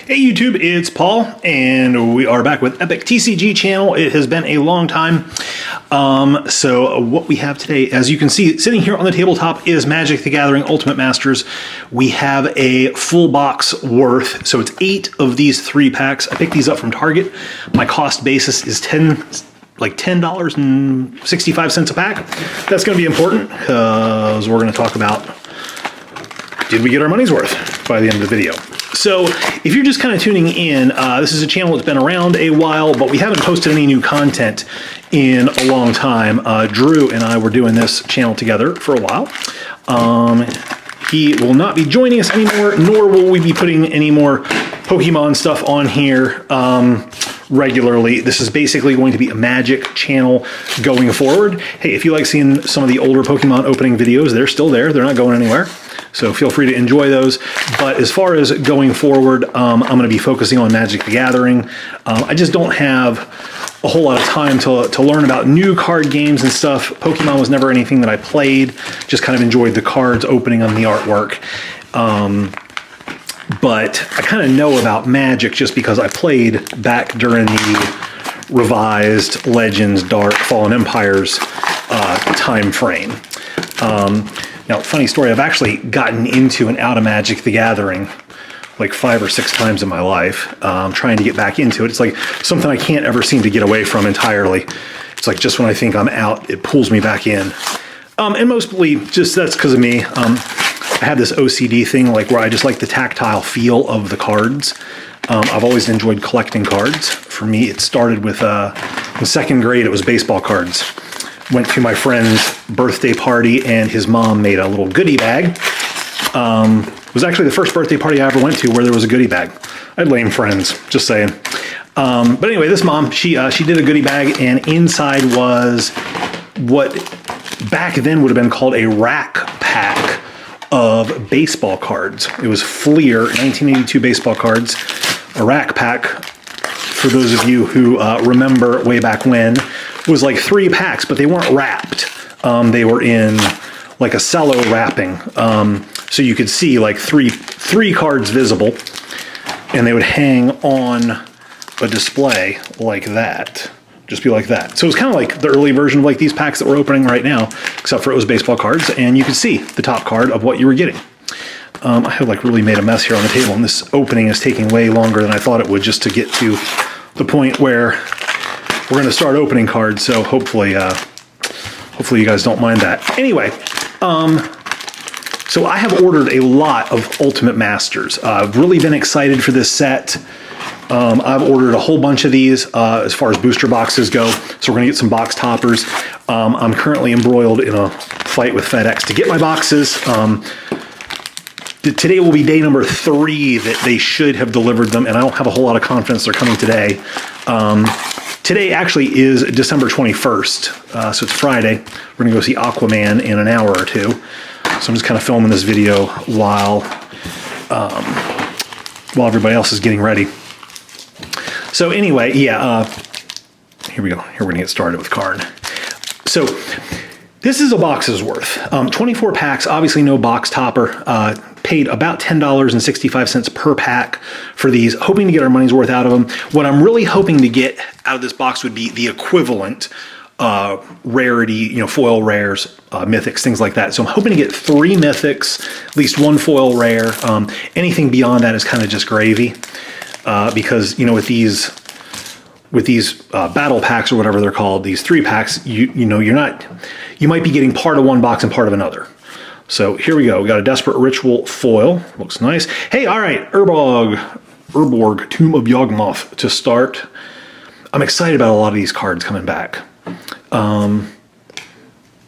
Hey YouTube, it's Paul, and we are back with epictcgchannel. It has been a long time. So what we have today, as you can see, sitting here on the tabletop is Magic the Gathering Ultimate Masters. We have a full box worth, so it's 8 of these 3-packs. I picked these up from Target. My cost basis is $10.65 a pack. That's going to be important because we're going to talk about, did we get our money's worth by the end of the video? So if you're just kind of tuning in, this is a channel that's been around a while, but we haven't posted any new content in a long time. Drew and I were doing this channel together for a while. He will not be joining us anymore, nor will we be putting any more Pokemon stuff on here regularly. This is basically going to be a Magic channel going forward. Hey, if you like seeing some of the older Pokemon opening videos, they're still there. They're not going anywhere. So feel free to enjoy those. But as far as going forward, I'm going to be focusing on Magic the Gathering. I just don't have a whole lot of time to learn about new card games and stuff. Pokemon was never anything that I played. Just kind of enjoyed the cards opening on the artwork. But I kind of know about Magic just because I played back during the revised Legends, Dark, Fallen Empires time frame. Now, funny story, I've actually gotten into and out of Magic the Gathering like 5 or 6 times in my life. Trying to get back into it. It's like something I can't ever seem to get away from entirely. It's like just when I think I'm out, it pulls me back in. And mostly just that's because of me. I have this OCD thing like where I just like the tactile feel of the cards. I've always enjoyed collecting cards. For me, it started with, in 2nd grade, it was baseball cards. Went to my friend's birthday party and his mom made a little goodie bag. It was actually the first birthday party I ever went to where there was a goodie bag. I had lame friends, just saying. But anyway, this mom, she did a goodie bag, and inside was what back then would have been called a rack pack of baseball cards. It was Fleer 1982 baseball cards, a rack pack. For those of you who remember way back when, was like 3 packs, but they weren't wrapped. They were in like a cello wrapping. So you could see like three cards visible, and they would hang on a display like that. Just be like that. So it was kind of like the early version of like these packs that we're opening right now, except for it was baseball cards, and you could see the top card of what you were getting. I had like really made a mess here on the table, and this opening is taking way longer than I thought it would just to get to the point where we're going to start opening cards. So hopefully you guys don't mind that. Anyway, so I have ordered a lot of Ultimate Masters. I've really been excited for this set. I've ordered a whole bunch of these as far as booster boxes go. So we're going to get some box toppers. I'm currently embroiled in a fight with FedEx to get my boxes. Today will be day number 3 that they should have delivered them, and I don't have a whole lot of confidence they're coming today. Today actually is December 21st, so it's Friday. We're going to go see Aquaman in an hour or 2. So I'm just kind of filming this video while everybody else is getting ready. So anyway, yeah, here we go. Here we're going to get started with card. So this is a box's worth. 24 packs, obviously no box topper. Paid about $10.65 per pack for these, hoping to get our money's worth out of them. What I'm really hoping to get out of this box would be the equivalent rarity, foil rares, mythics, things like that. So I'm hoping to get 3 mythics, at least 1 foil rare. Anything beyond that is kind of just gravy, because with these battle packs or whatever they're called, these 3 packs, you might be getting part of one box and part of another. So here we go. We got a Desperate Ritual foil. Looks nice. Hey, all right, Urborg, Tomb of Yawgmoth to start. I'm excited about a lot of these cards coming back. Let's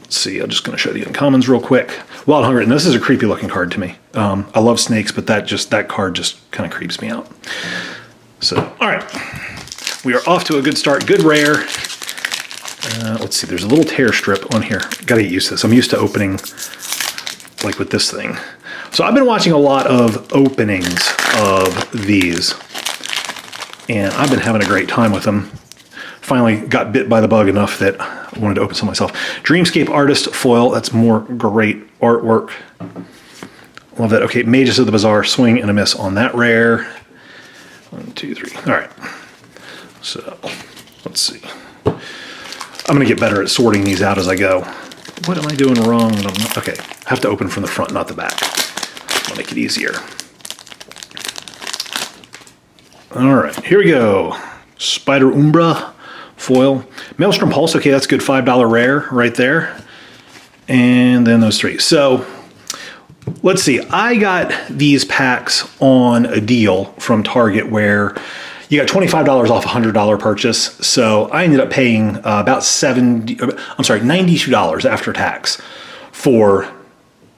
see. I'm just going to show the uncommons real quick. Wild Hunger, and this is a creepy looking card to me. I love snakes, but that card just kind of creeps me out. So, all right. We are off to a good start. Good rare. Let's see. There's a little tear strip on here. Got to get used to this. I'm used to opening like with this thing. So I've been watching a lot of openings of these, and I've been having a great time with them. Finally got bit by the bug enough that I wanted to open some myself. Dreamscape Artist foil. That's more great artwork. Love that. Okay, Mages of the Bazaar, swing and a miss on that rare. 1, 2, 3. All right. So let's see. I'm going to get better at sorting these out as I go. What am I doing wrong? Okay, I have to open from the front, not the back. I'll make it easier. All right, here we go. Spider Umbra foil. Maelstrom Pulse, okay, that's good. $5 rare right there. And then those three. So let's see. I got these packs on a deal from Target where you got $25 off a $100 purchase. So I ended up paying about $92 after tax for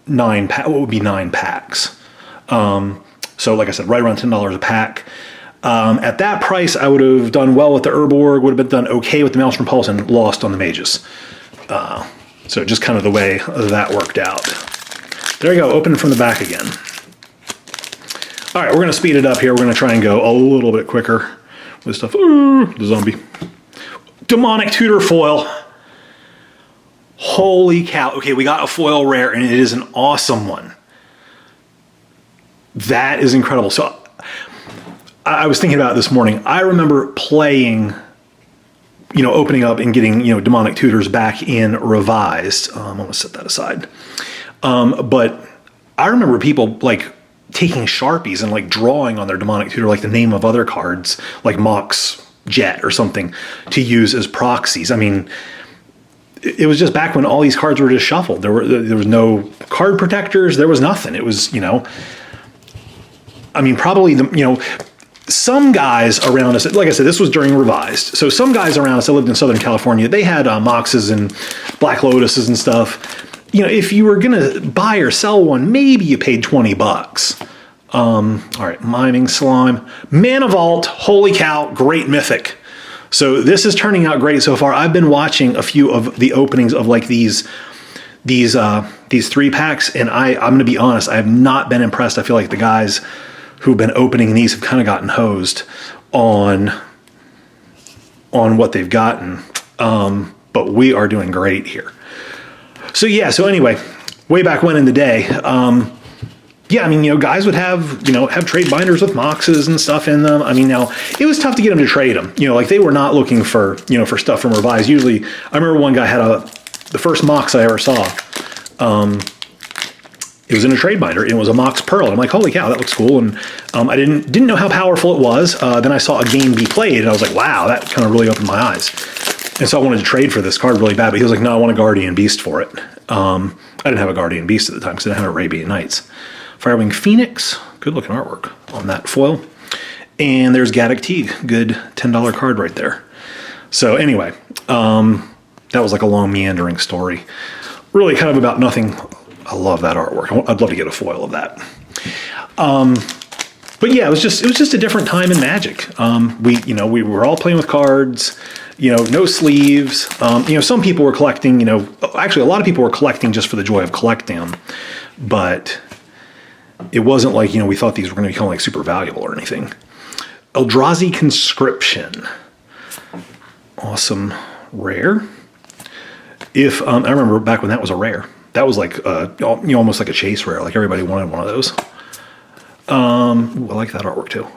what would be 9 packs. So like I said, right around $10 a pack. At that price, I would have done well with the Urborg, would have been done okay with the Maelstrom Pulse, and lost on the Mages. So just kind of the way that worked out. There you go, open from the back again. All right, we're gonna speed it up here. We're gonna try and go a little bit quicker with stuff. Ooh, the zombie. Demonic Tutor foil. Holy cow. Okay, we got a foil rare, and it is an awesome one. That is incredible. So I was thinking about it this morning. I remember playing, opening up and getting, Demonic Tutors back in Revised. I'm gonna set that aside. But I remember people like taking Sharpies and like drawing on their Demonic Tutor, like the name of other cards, like Mox Jet or something, to use as proxies. I mean, it was just back when all these cards were just shuffled. There was no card protectors. There was nothing. It was, probably some guys around us, like I said, this was during Revised. So some guys around us that lived in Southern California, they had Moxes and Black Lotuses and stuff. If you were going to buy or sell one, maybe you paid $20. All right, Miming Slime. Mana Vault, holy cow, great mythic. So this is turning out great so far. I've been watching a few of the openings of like these 3 packs, and I'm going to be honest, I have not been impressed. I feel like the guys who've been opening these have kind of gotten hosed on what they've gotten. But we are doing great here. So yeah, so anyway, way back when in the day, guys would have trade binders with Moxes and stuff in them. Now it was tough to get them to trade them. Like they were not looking for stuff from Revised. Usually, I remember one guy had the first Mox I ever saw. It was in a trade binder. It was a Mox Pearl. I'm like, holy cow, that looks cool. And I didn't know how powerful it was. Then I saw a game be played, and I was like, wow, that kind of really opened my eyes. And so I wanted to trade for this card really bad, but he was like, no, I want a Guardian Beast for it. I didn't have a Guardian Beast at the time because I didn't have Arabian Nights. Firewing Phoenix, good looking artwork on that foil. And there's Gaddock Teague, good $10 card right there. So anyway, that was like a long meandering story. Really kind of about nothing. I love that artwork. I'd love to get a foil of that. But yeah, it was just a different time in Magic. We were all playing with cards, no sleeves. Some people were collecting, actually a lot of people were collecting just for the joy of collecting them, but it wasn't like, we thought these were going to become like super valuable or anything. Eldrazi Conscription. Awesome rare. I remember back when that was a rare. That was like, almost like a chase rare. Like everybody wanted one of those. I like that artwork too.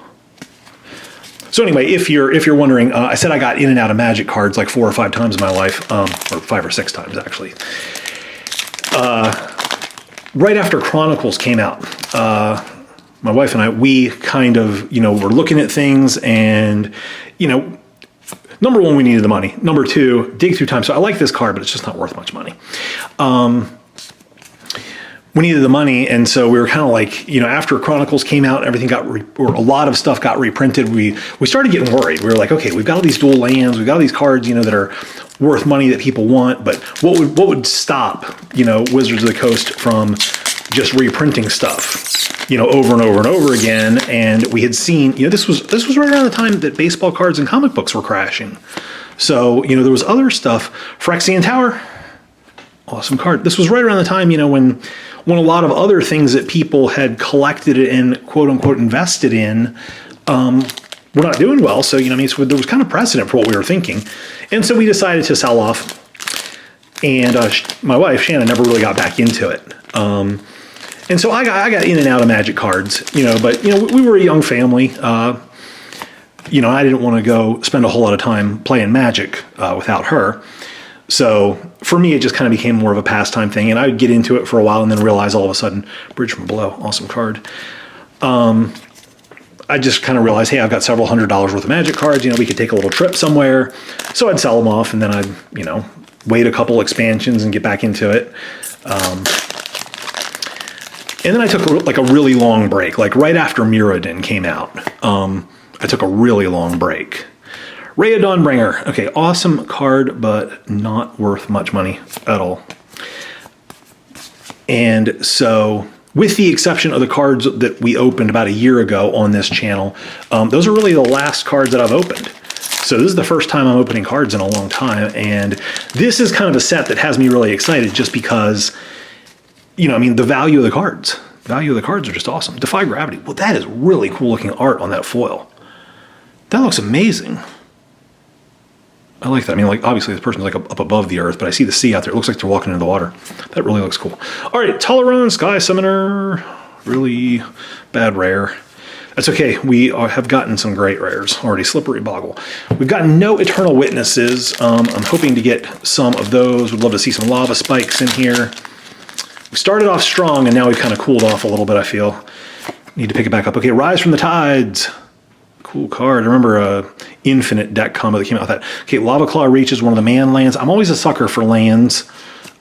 So anyway, if you're wondering, I said I got in and out of Magic cards like 4 or 5 times in my life, or 5 or 6 times actually. Right after Chronicles came out, my wife and I, we kind of, were looking at things, and number one, we needed the money. Number two, dig through time. So I like this card, but it's just not worth much money. We needed the money, and so we were kind of like, after Chronicles came out, everything or a lot of stuff got reprinted. We started getting worried. We were like, okay, we've got all these dual lands, we've got all these cards, that are worth money that people want, but what would stop, Wizards of the Coast from just reprinting stuff, over and over and over again? And we had seen, this was right around the time that baseball cards and comic books were crashing. So, there was other stuff. Phyrexian Tower, awesome card. This was right around the time, when a lot of other things that people had collected and quote unquote invested in were not doing well. So, so there was kind of precedent for what we were thinking. And so we decided to sell off. And my wife, Shannon, never really got back into it. And so I got in and out of Magic cards, but, we were a young family. you know, I didn't want to go spend a whole lot of time playing Magic without her. So for me, it just kind of became more of a pastime thing, and I would get into it for a while and then realize all of a sudden, Bridge from Below, awesome card. I just kind of realized, hey, I've got several $100s worth of Magic cards. You know, we could take a little trip somewhere. So I'd sell them off, and then I'd, you know, wait a couple expansions and get back into it. And then I took like a really long break, like right after Mirrodin came out. I took a really long break. Rhea Dawnbringer. Okay, awesome card, but not worth much money at all. And so, with the exception of the cards that we opened about a year ago on this channel, those are really the last cards that I've opened. So this is the first time I'm opening cards in a long time, and this is kind of a set that has me really excited just because, you know, I mean, the value of the cards. The value of the cards are just awesome. Defy Gravity. Well, that is really cool looking art on that foil. That looks amazing. I like that. I mean, like, obviously this person's like up above the earth, but I see the sea out there. It looks like they're walking into the water. That really looks cool. All right, Tolerance, Sky Summoner. Really bad rare. That's okay. We have gotten some great rares already. Slippery Boggle. We've gotten no Eternal Witnesses. I'm hoping to get some of those. Would love to see some Lava Spikes in here. We started off strong, and now we've kind of cooled off a little bit, I feel. Need to pick it back up. Okay, Rise from the Tides. Cool card. I remember a Infinite deck combo that came out with that. Okay, Lava Claw Reach is one of the man lands. I'm always a sucker for lands.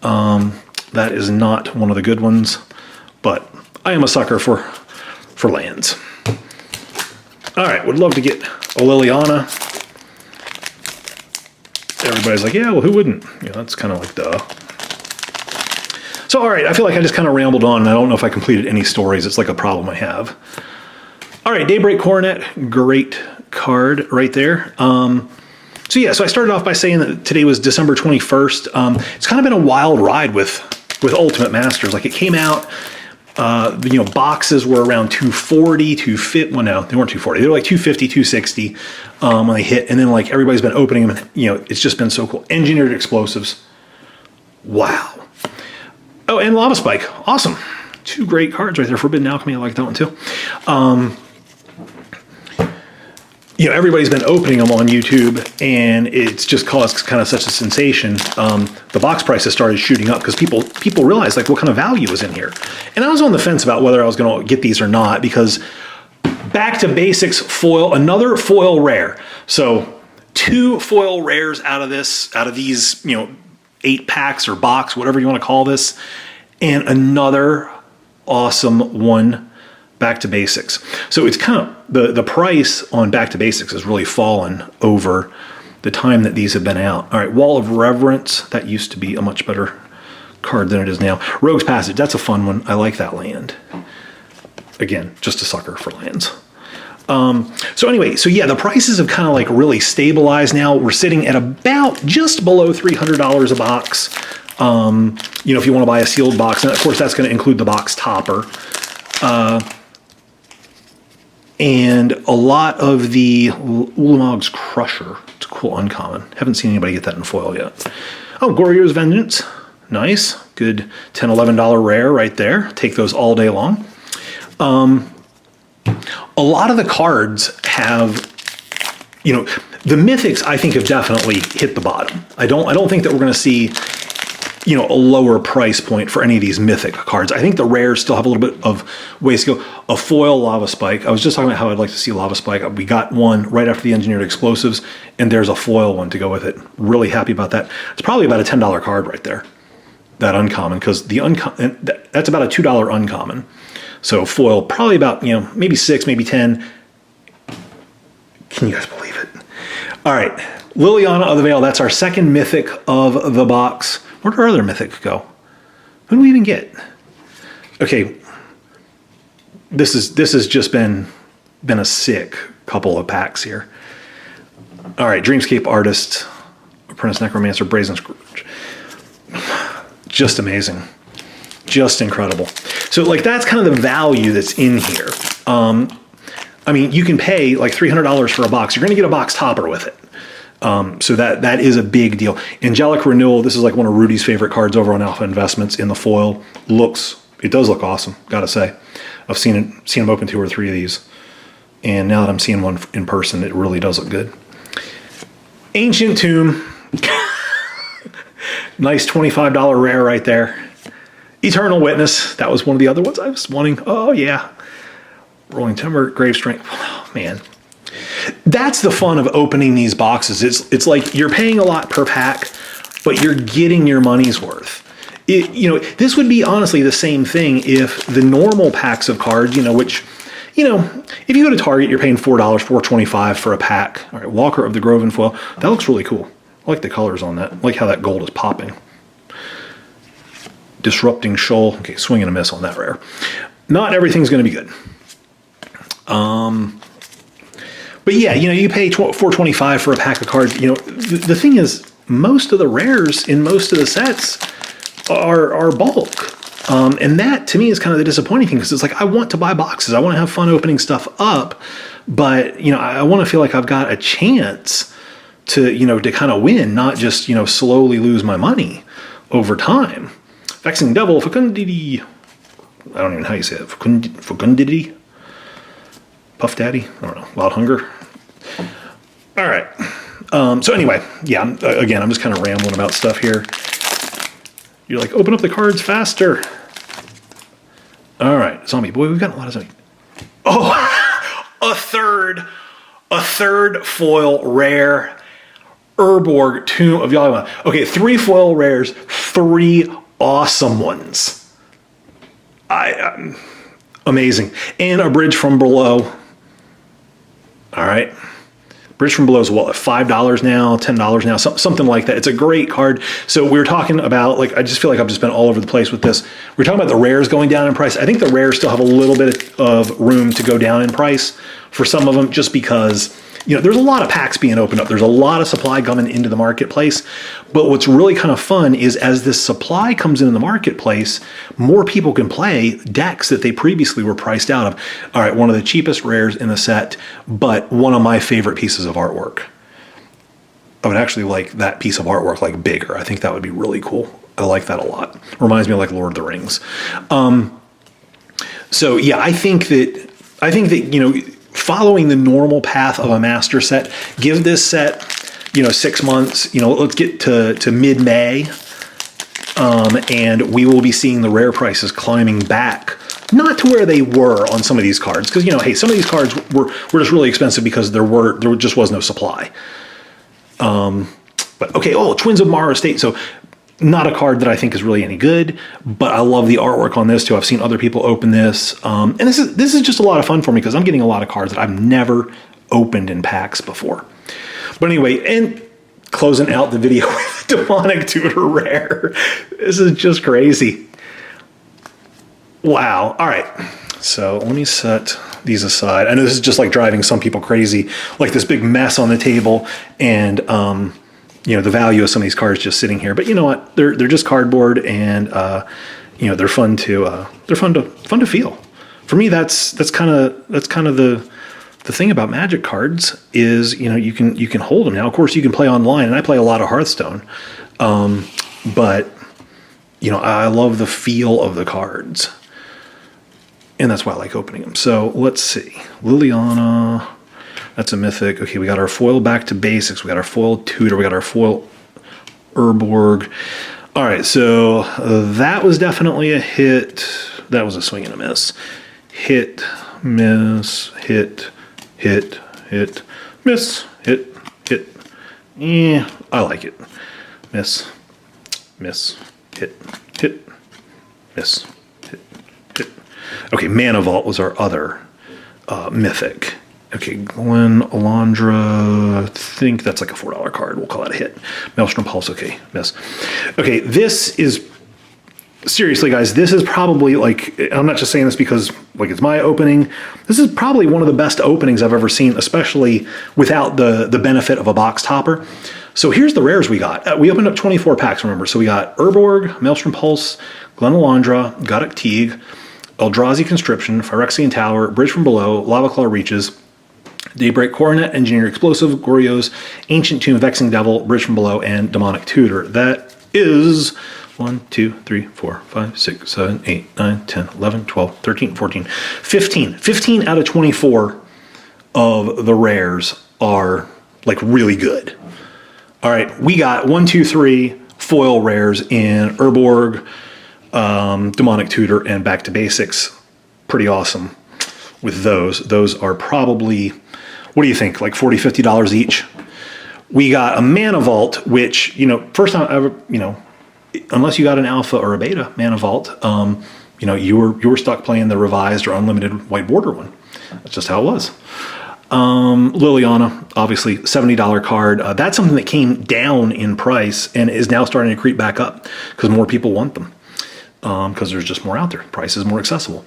That is not one of the good ones, but I am a sucker for lands. All right, would love to get a Liliana. Everybody's like, yeah, well, who wouldn't? You know, that's kind of like duh. So, all right, I feel like I just kind of rambled on, and I don't know if I completed any stories. It's like a problem I have. All right, Daybreak Coronet, great card right there. So yeah, so I started off by saying that today was December 21st. It's kind of been a wild ride with Ultimate Masters. Like, it came out, you know, boxes were around 240, 250. Well, no, they weren't 240. They were like 250, 260 when they hit. And then, like, everybody's been opening them. And, you know, it's just been so cool. Engineered Explosives. Wow. Oh, and Lava Spike. Awesome. Two great cards right there. Forbidden Alchemy. I like that one too. You know, everybody's been opening them on YouTube, and it's just caused kind of such a sensation. The box prices started shooting up because people realized, like, what kind of value was in here. And I was on the fence about whether I was going to get these or not, because Back to Basics foil, another foil rare. So 2 foil rares out of these, you know, 8 packs or box, whatever you want to call this, and another awesome one. Back to Basics. So it's kind of, the price on Back to Basics has really fallen over the time that these have been out. All right, Wall of Reverence. That used to be a much better card than it is now. Rogue's Passage. That's a fun one. I like that land. Again, just a sucker for lands. So anyway, so yeah, the prices have kind of like really stabilized now. We're sitting at about just below $300 a box. You know, if you want to buy a sealed box, and of course that's going to include the box topper. And a lot of the Ulamog's Crusher. It's a cool uncommon. Haven't seen anybody get that in foil yet. Oh, Goryo's Vengeance. Nice. Good $10, $11 rare right there. Take those all day long. A lot of the cards have, you know, the Mythics I think have definitely hit the bottom. I don't think that we're going to see, you know, a lower price point for any of these Mythic cards. I think the rares still have a little bit of ways to go. A foil Lava Spike. I was just talking about how I'd like to see Lava Spike. We got one right after the Engineered Explosives, and there's a foil one to go with it. Really happy about that. It's probably about a $10 card right there, that uncommon, because the uncommon, that's about a $2 uncommon. So foil, probably about, you know, maybe 6, maybe 10. Can you guys believe it? All right, Liliana of the Veil. That's our second Mythic of the box. Where did our other Mythic go? Who did we even get? Okay, this has just been a sick couple of packs here. All right, Dreamscape Artist, Apprentice Necromancer, Brazen Scrooge. Just amazing. Just incredible. So, like, that's kind of the value that's in here. I mean, you can pay like $300 for a box. You're going to get a box topper with it. So that is a big deal. Angelic Renewal, this is like one of Rudy's favorite cards over on Alpha Investments in the foil. It does look awesome, gotta say. I've seen him open 2 or 3 of these, And now that I'm seeing one in person, it really does look good. Ancient Tomb. Nice $25 rare right there. Eternal Witness. That was one of the other ones I was wanting. Oh, yeah. Rolling Timber, Grave Strength. Oh, man. That's the fun of opening these boxes. It's like you're paying a lot per pack, but you're getting your money's worth. This would be honestly the same thing if the normal packs of cards, which, if you go to Target, you're paying $4, $4.25 for a pack. All right, Walker of the Grove and foil. That looks really cool. I like the colors on that. I like how that gold is popping. Disrupting Shoal. Okay, swing and a miss on that rare. Not everything's going to be good. But yeah, you pay $4.25 for a pack of cards. The thing is, most of the rares in most of the sets are bulk. And that, to me, is kind of the disappointing thing, because it's like, I want to buy boxes. I want to have fun opening stuff up. But, I want to feel like I've got a chance to kind of win, not just, slowly lose my money over time. Vexing Devil, Fecundity. I don't even know how you say it. Fecundity? Puff Daddy? I don't know. Wild Hunger? All right. So anyway, yeah, I'm just kind of rambling about stuff here. You're like, open up the cards faster. All right, Zombie. Boy, we've got a lot of zombie. Oh, a third foil rare Urborg Tomb of Yalima. Okay, 3 foil rares, 3 awesome ones. Amazing. And a Bridge from Below. All right. Bridge from Below is what, $5 now, $10 now, something like that. It's a great card. So we were talking about, I just feel like I've just been all over the place with this. We're talking about the rares going down in price. I think the rares still have a little bit of room to go down in price for some of them, just because, there's a lot of packs being opened up. There's a lot of supply coming into the marketplace. But what's really kind of fun is, as this supply comes into the marketplace, more people can play decks that they previously were priced out of. All right, one of the cheapest rares in the set, but one of my favorite pieces of artwork. I would actually like that piece of artwork bigger. I think that would be really cool. I like that a lot. Reminds me of Lord of the Rings. So yeah, I think that following the normal path of a master set, give this set 6 months. Let's get to mid-May, and we will be seeing the rare prices climbing back, not to where they were on some of these cards, because hey, some of these cards were just really expensive because there just was no supply. But okay, Twins of Mara State. So not a card that I think is really any good, but I love the artwork on this too. I've seen other people open this, and this is just a lot of fun for me, because I'm getting a lot of cards that I've never opened in packs before. But anyway, and closing out the video with Demonic Tutor rare. This is just crazy. Wow. All right. So let me set these aside. I know this is just driving some people crazy, this big mess on the table, and the value of some of these cards just sitting here. But you know what? They're just cardboard, and they're fun to feel. For me, that's kind of the thing about Magic cards is, you can hold them. Now, of course, you can play online, and I play a lot of Hearthstone, but I love the feel of the cards, and that's why I like opening them. So let's see, Liliana. That's a mythic. Okay, we got our foil Back to Basics. We got our foil Tutor. We got our foil Urborg. All right, so that was definitely a hit. That was a swing and a miss. Hit, miss, hit, hit, hit, miss, hit, hit. Yeah, I like it. Miss, miss, hit, hit, miss, hit, hit. Okay, Mana Vault was our other mythic. Okay, Glen Alondra, I think that's a $4 card. We'll call that a hit. Maelstrom Pulse, okay, miss. Okay, this is, seriously guys, this is probably I'm not just saying this because it's my opening. This is probably one of the best openings I've ever seen, especially without the benefit of a box topper. So here's the rares we got. We opened up 24 packs, remember. So we got Urborg, Maelstrom Pulse, Glen Alondra, Goddock Teague, Eldrazi Conscription, Phyrexian Tower, Bridge from Below, Lava Claw Reaches, Daybreak Coronet, Engineer Explosive, Goryo's, Ancient Tomb, Vexing Devil, Bridge from Below, and Demonic Tutor. That is 1, 2, 3, 4, 5, 6, 7, 8, 9, 10, 11, 12, 13, 14, 15. 15 out of 24 of the rares are like really good. All right, we got 1, 2, 3 foil rares in Urborg, Demonic Tutor, and Back to Basics. Pretty awesome with those. Those are probably, what do you think, like $40, $50 each? We got a Mana Vault, which, you know, first time ever, you know, unless you got an alpha or a beta Mana Vault, you know, you were stuck playing the revised or unlimited white border one. That's just how it was. Liliana, obviously $70 card. That's something that came down in price and is now starting to creep back up because more people want them. Because there's just more out there. Price is more accessible.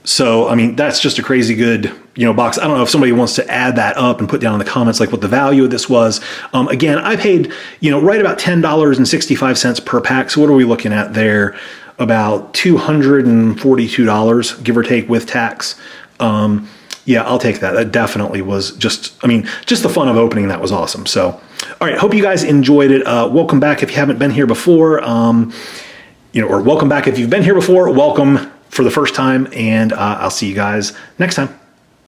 So, I mean, that's just a crazy good, you know, box. I don't know if somebody wants to add that up and put down in the comments like what the value of this was. Again, I paid, you know, right about $10.65 per pack. So what are we looking at there? About $242, give or take, with tax. Yeah, I'll take that. That definitely was just, I mean, just the fun of opening that was awesome. So, all right, hope you guys enjoyed it. Welcome back if you haven't been here before. You know, or welcome back if you've been here before. Welcome for the first time, and I'll see you guys next time.